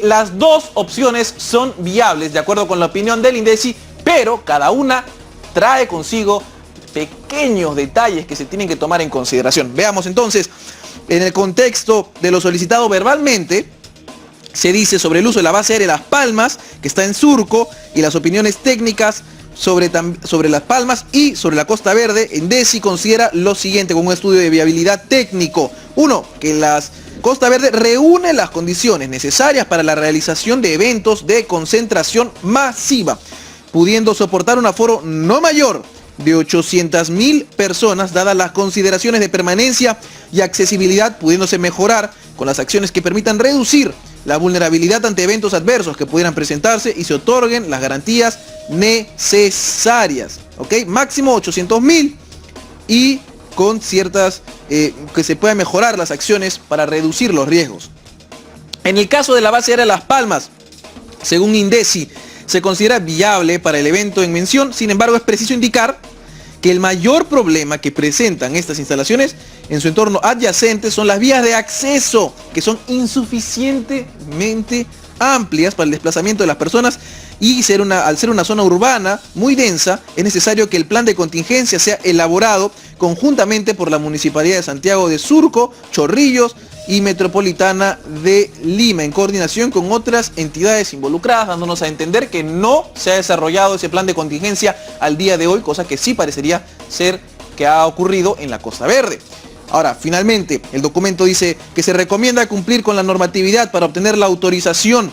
las dos opciones son viables, de acuerdo con la opinión del INDECI, pero cada una trae consigo pequeños detalles que se tienen que tomar en consideración. Veamos entonces, en el contexto de lo solicitado verbalmente, se dice sobre el uso de la base aérea Las Palmas, que está en Surco, y las opiniones técnicas sobre Las Palmas y sobre la Costa Verde. INDECI considera lo siguiente con un estudio de viabilidad técnico. 1. Que la Costa Verde reúne las condiciones necesarias para la realización de eventos de concentración masiva, pudiendo soportar un aforo no mayor de 800.000 personas, dadas las consideraciones de permanencia y accesibilidad, pudiéndose mejorar con las acciones que permitan reducir la vulnerabilidad ante eventos adversos que pudieran presentarse y se otorguen las garantías necesarias. ¿Ok? Máximo 800.000 y con ciertas que se puedan mejorar las acciones para reducir los riesgos. En el caso de la base aérea Las Palmas, según INDECI, se considera viable para el evento en mención. Sin embargo, es preciso indicar que el mayor problema que presentan estas instalaciones en su entorno adyacente son las vías de acceso, que son insuficientemente amplias para el desplazamiento de las personas, y al ser una zona urbana muy densa, es necesario que el plan de contingencia sea elaborado conjuntamente por la Municipalidad de Santiago de Surco, Chorrillos y Metropolitana de Lima, en coordinación con otras entidades involucradas, dándonos a entender que no se ha desarrollado ese plan de contingencia al día de hoy, cosa que sí parecería ser que ha ocurrido en la Costa Verde. Ahora, finalmente, el documento dice que se recomienda cumplir con la normatividad para obtener la autorización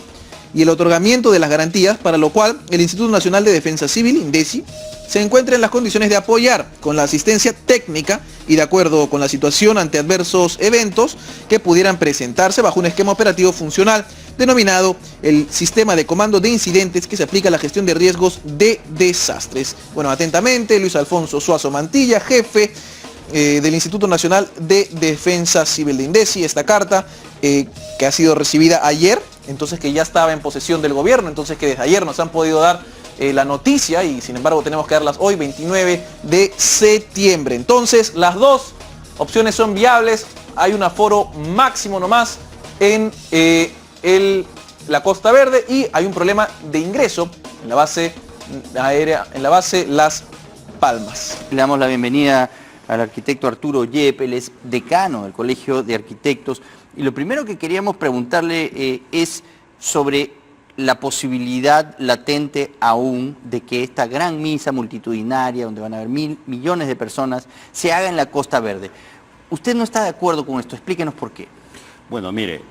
y el otorgamiento de las garantías, para lo cual el Instituto Nacional de Defensa Civil, INDECI, se encuentra en las condiciones de apoyar con la asistencia técnica y de acuerdo con la situación ante adversos eventos que pudieran presentarse bajo un esquema operativo funcional denominado el Sistema de Comando de Incidentes, que se aplica a la gestión de riesgos de desastres. Bueno, atentamente, Luis Alfonso Suazo Mantilla, jefe del Instituto Nacional de Defensa Civil de INDECI. Esta carta que ha sido recibida ayer, entonces que ya estaba en posesión del gobierno, entonces que desde ayer nos han podido dar la noticia, y sin embargo tenemos que darlas hoy, 29 de septiembre. Entonces las dos opciones son viables. Hay un aforo máximo nomás en la Costa Verde, y hay un problema de ingreso en la base aérea, en la base Las Palmas. Le damos la bienvenida al arquitecto Arturo Yep, él es decano del Colegio de Arquitectos, y lo primero que queríamos preguntarle es sobre la posibilidad latente aún de que esta gran misa multitudinaria, donde van a haber millones de personas, se haga en la Costa Verde. ¿Usted no está de acuerdo con esto? Explíquenos por qué. Bueno, mire,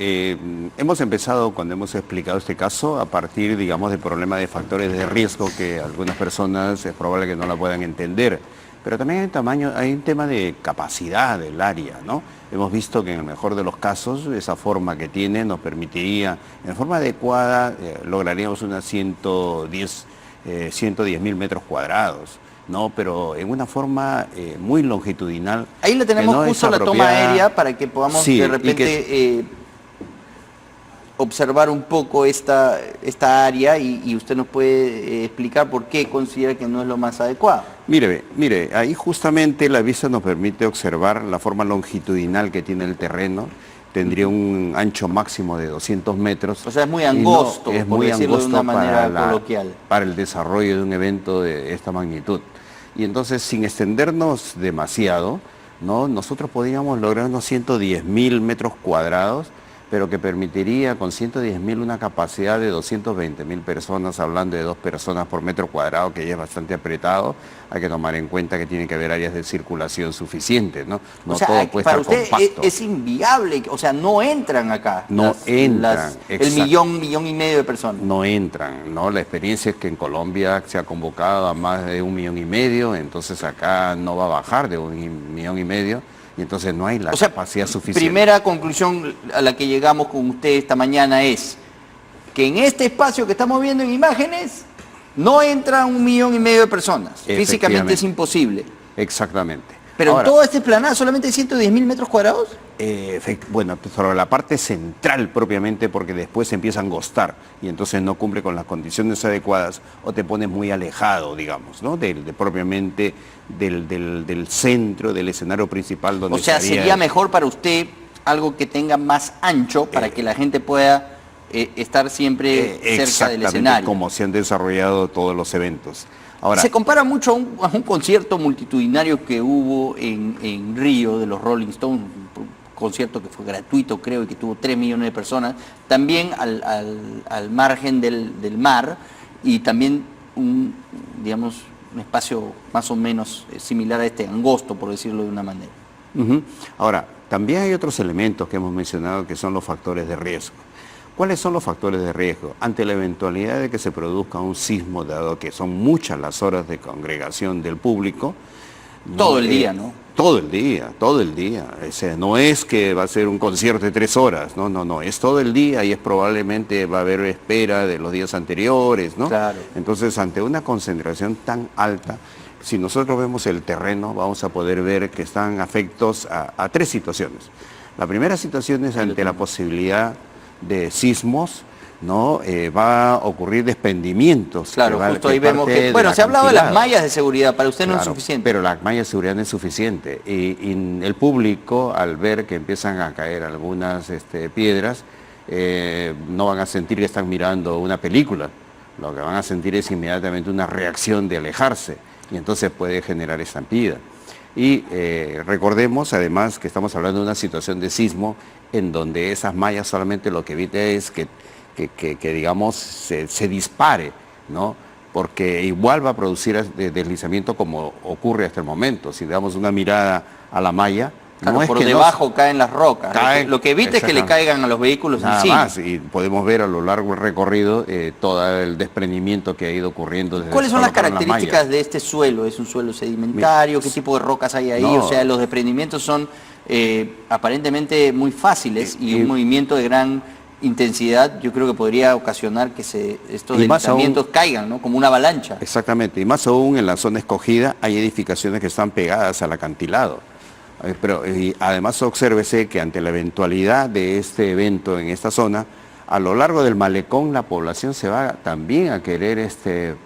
hemos empezado, cuando hemos explicado este caso, a partir, digamos, del problema de factores de riesgo que algunas personas es probable que no la puedan entender. Pero también hay un tema de capacidad del área, ¿no? Hemos visto que en el mejor de los casos, esa forma que tiene nos permitiría, en forma adecuada, lograríamos unas 110.000 metros cuadrados, ¿no? Pero en una forma muy longitudinal. Ahí le tenemos no justo la toma aérea para que podamos de repente observar un poco esta área, y usted nos puede explicar por qué considera que no es lo más adecuado. Mire, ahí justamente la vista nos permite observar la forma longitudinal que tiene el terreno. Tendría un ancho máximo de 200 metros. O sea, es muy angosto, es por muy decirlo angosto de una manera coloquial, para el desarrollo de un evento de esta magnitud. Y entonces, sin extendernos demasiado, ¿no? Nosotros podríamos lograr unos 110.000 metros cuadrados, pero que permitiría con 110.000 una capacidad de 220.000 personas, hablando de 2 personas por metro cuadrado, que ya es bastante apretado. Hay que tomar en cuenta que tiene que haber áreas de circulación suficientes, ¿no? No, o sea, todo puede estar compacto. Para usted es inviable, o sea, no entran acá. No entran. El millón y medio de personas. No entran, ¿no? La experiencia es que en Colombia se ha convocado a más de 1,5 millones, entonces acá no va a bajar de 1,5 millones. Y entonces no hay la capacidad suficiente. Primera conclusión a la que llegamos con usted esta mañana es que en este espacio que estamos viendo en imágenes no entra 1,5 millones de personas. Físicamente es imposible. Exactamente. Pero ahora, en todo este planado solamente hay 110.000 metros cuadrados. Bueno, sobre la parte central propiamente, porque después se empieza a angostar y entonces no cumple con las condiciones adecuadas o te pones muy alejado, digamos, ¿no? Propiamente del centro, del escenario principal donde sería mejor para usted algo que tenga más ancho para que la gente pueda estar siempre cerca del escenario. Como se han desarrollado todos los eventos. Ahora, se compara mucho a un concierto multitudinario que hubo en Río de los Rolling Stones, un concierto que fue gratuito, creo, y que tuvo 3 millones de personas, también al margen del mar, y también digamos, un espacio más o menos similar a este, angosto, por decirlo de una manera. Ahora, también hay otros elementos que hemos mencionado que son los factores de riesgo. ¿Cuáles son los factores de riesgo? Ante la eventualidad de que se produzca un sismo, dado que son muchas las horas de congregación del público. Todo el día, ¿no? Todo el día, todo el día. O sea, no es que va a ser un concierto de 3 horas, no, es todo el día y es probablemente va a haber espera de los días anteriores, ¿no? Claro. Entonces, ante una concentración tan alta, si nosotros vemos el terreno, vamos a poder ver que están afectos a 3 situaciones. La primera situación es ante la posibilidad de sismos, ¿no? Va a ocurrir desprendimientos. Claro, justo ahí vemos que... Bueno, se ha hablado de las mallas de seguridad, para usted no es suficiente. Pero las mallas de seguridad no es suficiente. Y el público, al ver que empiezan a caer algunas piedras, no van a sentir que están mirando una película. Lo que van a sentir es inmediatamente una reacción de alejarse. Y entonces puede generar estampida. Y recordemos además que estamos hablando de una situación de sismo en donde esas mallas solamente lo que evita es que digamos, se dispare, ¿no? Porque igual va a producir deslizamiento como ocurre hasta el momento. Si damos una mirada a la malla, claro, no es por que debajo caen las rocas. Lo que evita es que le caigan a los vehículos nada encima. más, y podemos ver a lo largo del recorrido todo el desprendimiento que ha ido ocurriendo. Desde ¿Cuáles son las características de este suelo? ¿Es un suelo sedimentario? ¿Qué tipo de rocas hay ahí? No. O sea, los desprendimientos son aparentemente muy fáciles y un movimiento de gran intensidad, yo creo que podría ocasionar que estos deslizamientos caigan, ¿no? Como una avalancha. Exactamente, y más aún en la zona escogida hay edificaciones que están pegadas al acantilado. Pero y además obsérvese que ante la eventualidad de este evento en esta zona, a lo largo del malecón la población se va también a querer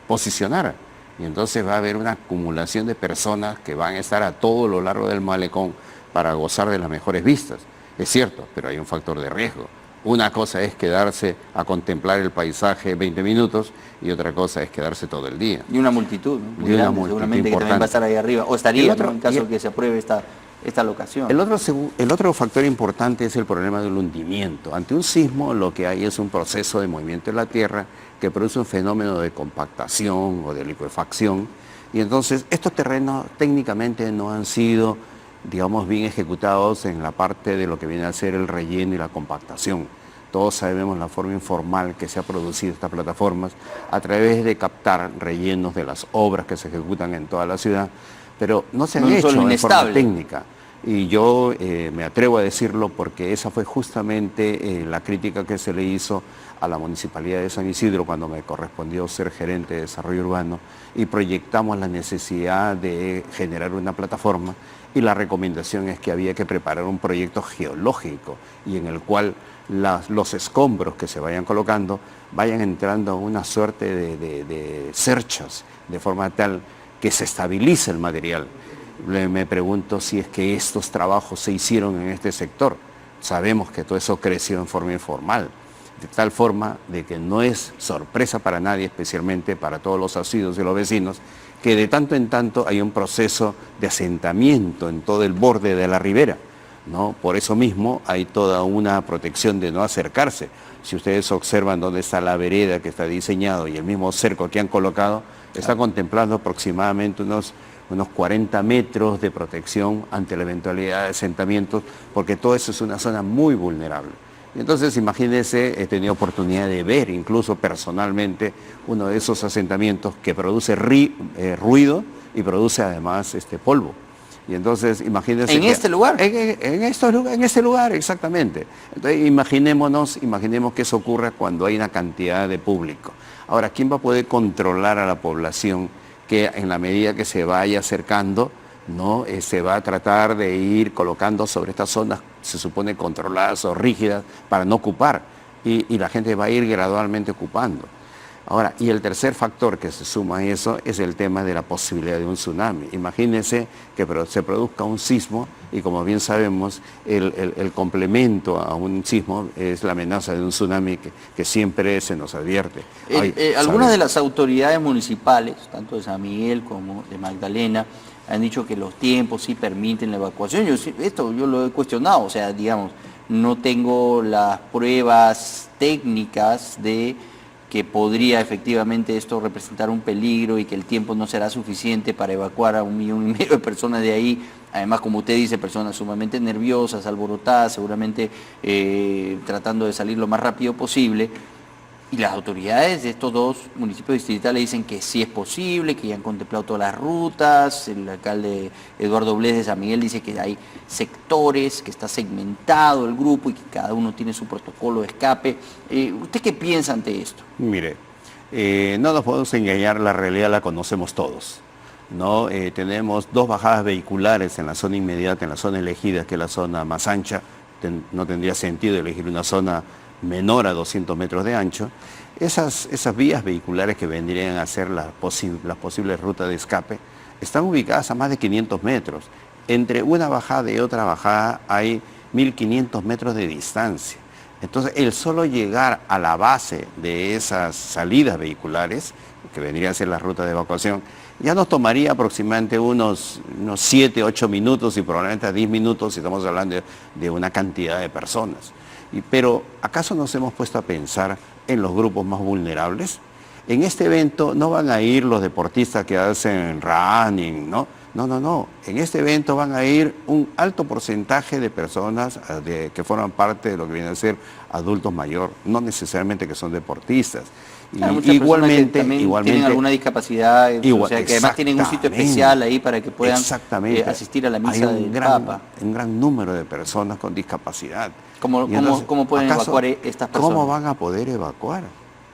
posicionar. Y entonces va a haber una acumulación de personas que van a estar a todo lo largo del malecón para gozar de las mejores vistas. Es cierto, pero hay un factor de riesgo. Una cosa es quedarse a contemplar el paisaje 20 minutos y otra cosa es quedarse todo el día. Y una multitud, ¿no? Muy grande, seguramente, que también va a estar ahí arriba, o estaría, ¿no? En caso de que se apruebe esta locación. El otro factor importante es el problema del hundimiento. Ante un sismo lo que hay es un proceso de movimiento de la tierra que produce un fenómeno de compactación o de licuefacción, y entonces estos terrenos técnicamente no han sido, digamos, bien ejecutados en la parte de lo que viene a ser el relleno y la compactación. Todos sabemos la forma informal que se ha producido estas plataformas a través de captar rellenos de las obras que se ejecutan en toda la ciudad, pero no se han hecho de forma técnica. Y yo me atrevo a decirlo porque esa fue justamente la crítica que se le hizo a la Municipalidad de San Isidro cuando me correspondió ser gerente de desarrollo urbano y proyectamos la necesidad de generar una plataforma, y la recomendación es que había que preparar un proyecto geológico y en el cual los escombros que se vayan colocando vayan entrando a una suerte de cerchas, de forma tal que se estabilice el material. Me pregunto si es que estos trabajos se hicieron en este sector. Sabemos que todo eso creció en forma informal, de tal forma de que no es sorpresa para nadie, especialmente para todos los asiduos y los vecinos, que de tanto en tanto hay un proceso de asentamiento en todo el borde de la ribera, ¿no? Por eso mismo hay toda una protección de no acercarse. Si ustedes observan dónde está la vereda que está diseñado y el mismo cerco que han colocado, está contemplando aproximadamente unos 40 metros de protección ante la eventualidad de asentamientos, porque todo eso es una zona muy vulnerable. Y entonces, imagínense, he tenido oportunidad de ver incluso personalmente uno de esos asentamientos que produce ruido y produce además polvo. Y entonces, imagínense... ¿En este lugar? En este lugar, exactamente. Entonces, imaginemos que eso ocurra cuando hay una cantidad de público. Ahora, ¿quién va a poder controlar a la población que en la medida que se vaya acercando, ¿no? Se va a tratar de ir colocando sobre estas zonas, se supone controladas o rígidas, para no ocupar, y la gente va a ir gradualmente ocupando? Ahora, y el tercer factor que se suma a eso es el tema de la posibilidad de un tsunami. Imagínense que se produzca un sismo y, como bien sabemos, el complemento a un sismo es la amenaza de un tsunami que siempre se nos advierte. Algunas de las autoridades municipales, tanto de San Miguel como de Magdalena, han dicho que los tiempos sí permiten la evacuación. Esto yo lo he cuestionado, o sea, digamos, no tengo las pruebas técnicas de que podría efectivamente esto representar un peligro y que el tiempo no será suficiente para evacuar a 1,5 millones de personas de ahí. Además, como usted dice, personas sumamente nerviosas, alborotadas, seguramente tratando de salir lo más rápido posible. Y las autoridades de estos dos municipios distritales dicen que sí es posible, que ya han contemplado todas las rutas. El alcalde Eduardo Blés de San Miguel dice que hay sectores, que está segmentado el grupo y que cada uno tiene su protocolo de escape. ¿Usted qué piensa ante esto? Mire, no nos podemos engañar, la realidad la conocemos todos, ¿no? Tenemos 2 bajadas vehiculares en la zona inmediata, en la zona elegida, que es la zona más ancha. No tendría sentido elegir una zona menor a 200 metros de ancho. Esas vías vehiculares que vendrían a ser las posibles rutas de escape están ubicadas a más de 500 metros. Entre una bajada y otra bajada hay 1.500 metros de distancia. Entonces, el solo llegar a la base de esas salidas vehiculares, que vendría a ser la ruta de evacuación, ya nos tomaría aproximadamente unos 7, 8 minutos y probablemente a 10 minutos si estamos hablando de una cantidad de personas. Pero, ¿acaso nos hemos puesto a pensar en los grupos más vulnerables? En este evento no van a ir los deportistas que hacen running, ¿no? No. En este evento van a ir un alto porcentaje de personas que forman parte de lo que viene a ser adultos mayores, no necesariamente que son deportistas. Claro, igualmente tienen alguna discapacidad, o sea, que además tienen un sitio especial ahí para que puedan asistir a la misa del Papa. Un gran número de personas con discapacidad. ¿Cómo pueden evacuar estas personas? ¿Cómo van a poder evacuar?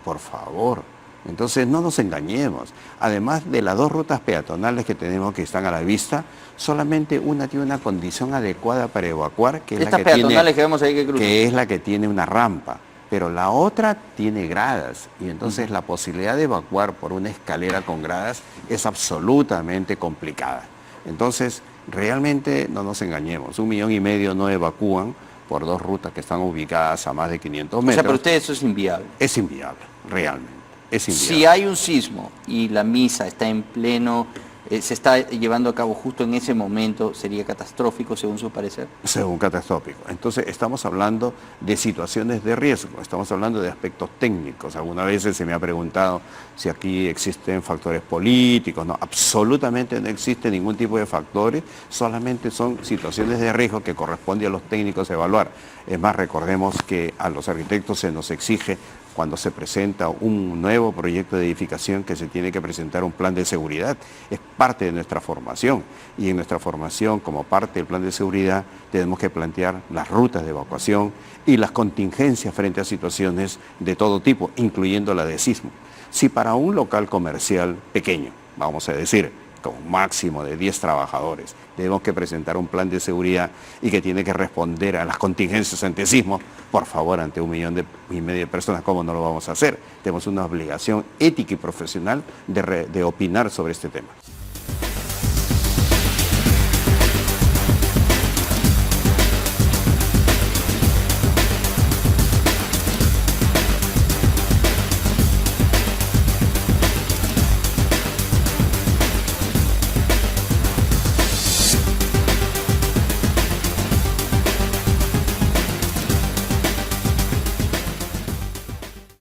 Por favor. Entonces no nos engañemos. Además de las 2 rutas peatonales que tenemos que están a la vista, solamente una tiene una condición adecuada para evacuar, que es la que peatonales que vemos ahí que cruzan, que es la que tiene una rampa. Pero la otra tiene gradas y entonces la posibilidad de evacuar por una escalera con gradas es absolutamente complicada. Entonces, realmente no nos engañemos, 1,5 millones no evacúan por 2 rutas que están ubicadas a más de 500 metros. O sea, para usted eso es inviable. Es inviable, realmente, es inviable. Si hay un sismo y la misa está en pleno, se está llevando a cabo justo en ese momento, ¿sería catastrófico según su parecer? Según catastrófico. Entonces estamos hablando de situaciones de riesgo, estamos hablando de aspectos técnicos. Algunas veces se me ha preguntado si aquí existen factores políticos. No, absolutamente no existe ningún tipo de factores, solamente son situaciones de riesgo que corresponde a los técnicos evaluar. Es más, recordemos que a los arquitectos se nos exige, cuando se presenta un nuevo proyecto de edificación, que se tiene que presentar un plan de seguridad. Es parte de nuestra formación y en nuestra formación, como parte del plan de seguridad, tenemos que plantear las rutas de evacuación y las contingencias frente a situaciones de todo tipo, incluyendo la de sismo. Si para un local comercial pequeño, vamos a decir, con un máximo de 10 trabajadores, tenemos que presentar un plan de seguridad y que tiene que responder a las contingencias ante sismo, por favor, ante 1,5 millones de personas, ¿cómo no lo vamos a hacer? Tenemos una obligación ética y profesional de opinar sobre este tema.